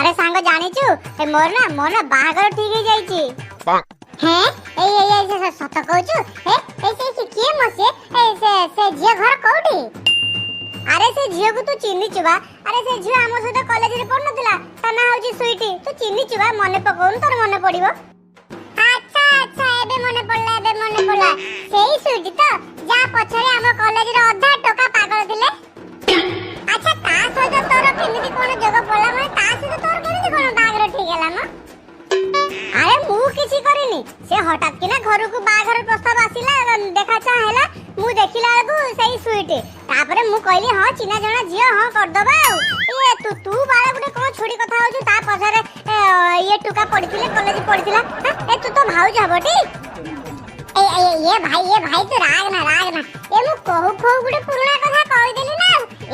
अरे सांग जानिचु ए मोर ना बाहागर ठीक हे जाईची हैं ए सत कहूचु ए से किए मसे से झियो घर कोठी। अरे से झियो को तू चिन्नी चुबा। अरे से झियो हमर सहित कॉलेज रे पढ नथिला ता ना होची स्वीटी तू चिन्नी चुबा मने पकोन तोर मने पड़िबो। अच्छा अच्छा एबे मने पड़ला सेही स्वीटी तो जा पछरे हम कॉलेज रे अधा टोका पागल थिले। अच्छा ता सहित तोर केमिति कोन जगह पड़ला माने ता सहित तोर केमिति कोन बागर ठीक हैला म। अरे मु किछि करिनी से हठात कि ना घर को बागर प्रस्ताव आसिला देखा चा हैला मु देखिला को सही स्वीटी तापरे मु कहली हां चिना जणा जियो हां कर दबा ए तू बाळे गुटे कोन छोडी कथा होजु ता पछरे ये टुका पड़िथिले कॉलेज पड़िथिला ए तू तो भाउज हबटी। ये भाई तो राग ना ए मु कहू गुटे पुराना कथा कहि देली ना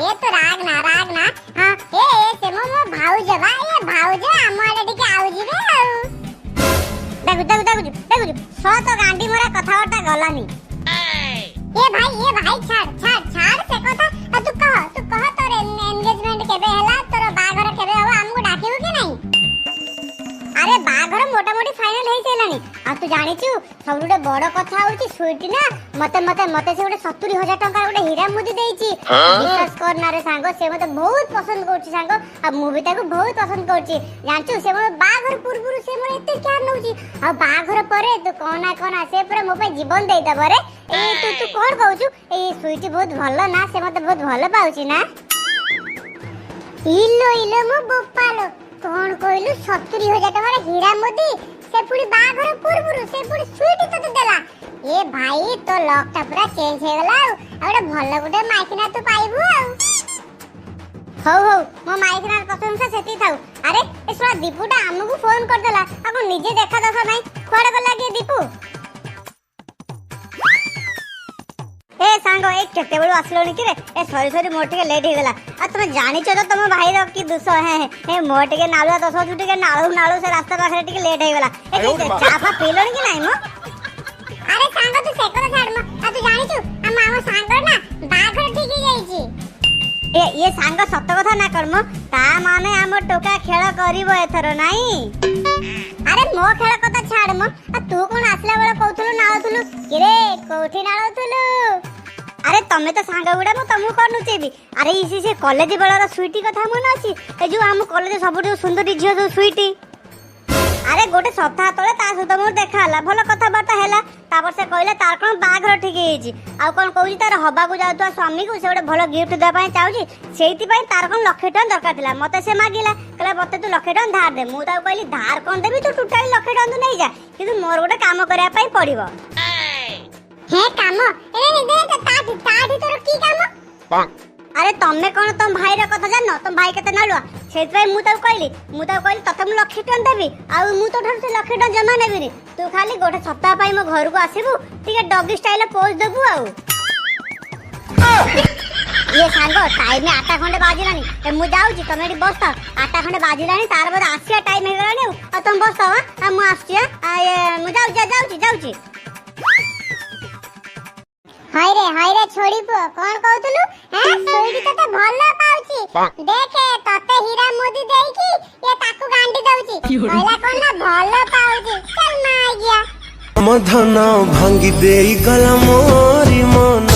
ए तो राग ना हां ए से मो भाउज बा ए भाउज हमरे टिके आउजी रे देखु सो तो गांडी मोरा कथा वाटा गलानी। ए भाई छाड़ से कथा तू कह तोर एंगेजमेंट केबे हला तोर बागर केबे हो हमको डाकिबो कि नहीं। अरे बागर मोटा मोटी फाइनल हे सेलानी आ तू जानिचु सबुटे बड़ कथा होची स्वीटी ना मते से 70,000 टका गोटे हीरा मुदी देइची। विश्वास कर ना रे सांगो से मते बहुत पसंद करची सांगो आ मु भी ताको बहुत पसंद करची जानचु से मो बागर पुरपुर से मो एते केयर नउची आ बागर परे तू कोना से पूरा मो पे जीवन देई दबो रे ए तू कोन कहउचु ए स्वीटी बहुत भलो ना से मते बहुत भलो पाउची ना। इलो मो बोपालो कोन कहलु 70,000 टका हीरा मुदी से पुरी बागर पुरपुर से पुरी स्वीटी तो देला। ए भाई तो लकटा पूरा चेंज हे गला आ ओडे भलो गुटे माइकना तू पाइबु आ हो मो माइकना कसम से सेती थाउ। अरे ए सोला दीपुटा हमहु फोन कर देला आको निजे देखा दसा नाही कोडे गला के दीपू ए सांगो एक केते बळू आसलोनी कि रे ए सॉरी मोटे लेट हे गला आ तुम जानि छ तो तुम भाई रो की दुसो है ए मोटे के नालुआ तो सो जुटे के नाळू से रास्ता पाखरे टिके लेट हे गला ए चाफा पीलोनी कि नाही मो। अरे सांगो तू सेकर छाड़ म आ तू जानि छु हम मामा सांगो ना बागर ठीक हे जाईची ए ये सांगो सत्य कथा ना कर म ता माने हम टोका खेल करिवो एथरो नाही। अरे मो खेल कथा छाड़ म आ तू कोन आसला बेला कहथुलु नाळथुलु कि रे कोठी नाळथुलु। अरे तमे तो सांग गुडा मु तमु करनु चेबी। अरे इसी से कॉलेज बेलार स्वीटी कथा मन अछि ए जो हम कॉलेज सबटु सुंदर झियो जो स्वीटी। अरे गोटे सप्ताह तले ता सहित मोर देखा हला भलो कथा बार्ता हैला तापर से कहले तार कोन बागर ठीक हेछि आ कोन कहूछि तार हबा को जाउतवा स्वामी को से गोटे भलो गिफ्ट दे पय चाउछि सेहिति पय तार कोन लाख टका दरकार थिला मते से मागिला कहला मते तू लाख टका धार दे मु ता कहली धार कोन देबी तू टोटल लाख टका तू नै जा किंतु मोर गोटे काम करिया पय पड़िबो। हे काम ए दे ताठी तोर की काम। अरे तमे कोन तुम भाई रे कथा जानो तुम भाई केते नालुआ सेतै मु ताऊ कहली तते मु लाख टका देबी आ मु तो ठर से लाख टका जमा नेबी रे तू खाली गोटे सप्ताह पय मो घर को आसीबू ठीक है डॉगी स्टाइल पोज देबू आ ये सांगो टाइम 8 घंटे बाजिलानी ए मु जाउची तमे डी बस 8 घंटे बाजिलानी तार बाद आसिया टाइम हे गलानी आ तुम बस आ मु आसी आ ये मु जाउची हाय रे छोड़ी पो कोन कहतलु हैं सोईडी तते भलो पाउची देखे तते हीरा मोदी देई की ये ताकू गांडी दउची कहला कोन ना भलो पाउची चल ना आ गया मधना भांगी देई गला मोरी मन।